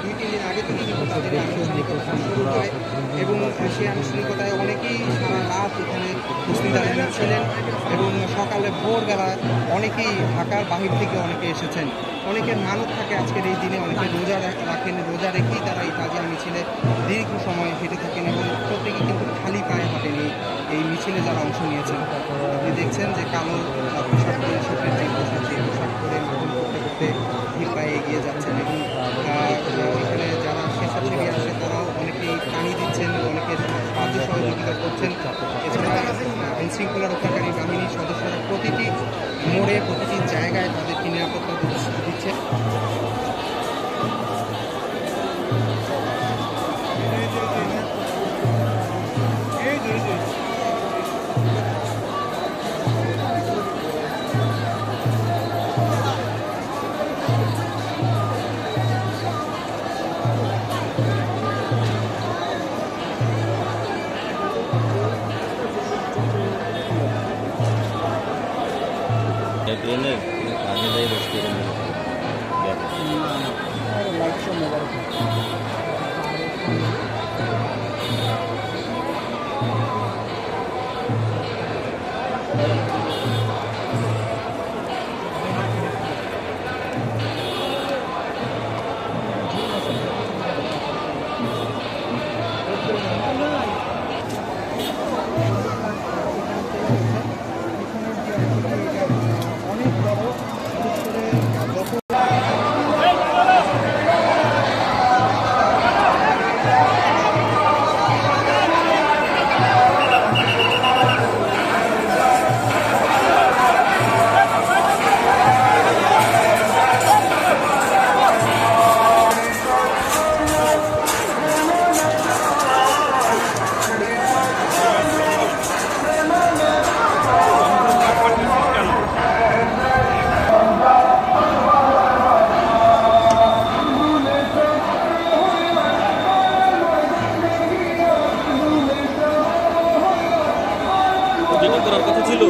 2-3 দিন আগে থেকে কিন্তু তাদের আনুষ্ঠানিকতা শুরু হয় এবং সেই আনুষ্ঠানিকতায় অনেকেই সারা রাত এখানে উপস্থিত ছিলেন এবং সকালে ভোরবেলা অনেকেই ঢাকার বাহির থেকে অনেকে এসেছেন। অনেকের মানত থাকে আজকের এই দিনে, অনেকে রোজা রাখেন, রোজা রেখেই তারা এই তাজিয়া মিছিলে দীর্ঘ সময় হেঁটে থাকেন এবং প্রত্যেকে কিন্তু খালি পায়ে হাঁটেন এই মিছিলে যারা অংশ নিয়েছেন। আপনি দেখছেন যে কালো পোশাক পরে, শোকের যে পোশাক, সেই পোশাক পরে মাদল করতে করতে ধীর পায়ে এগিয়ে যাচ্ছেন এবং এখানে যারা স্বেচ্ছাসেবী আছে তারাও অনেকেই পানি দিচ্ছেন, অনেকে সাহায্য সহযোগিতা করছেন। এছাড়া আইনশৃঙ্খলা রক্ষাকারী বাহিনীর সদস্যরা প্রতিটি মোড়ে, প্রতিটি জায়গায় তাদেরকে নিরাপত্তা দিচ্ছে। ट्रेनर आने जाए बस ट्रेन लाइट से मोबाइल করার কথা ছিল।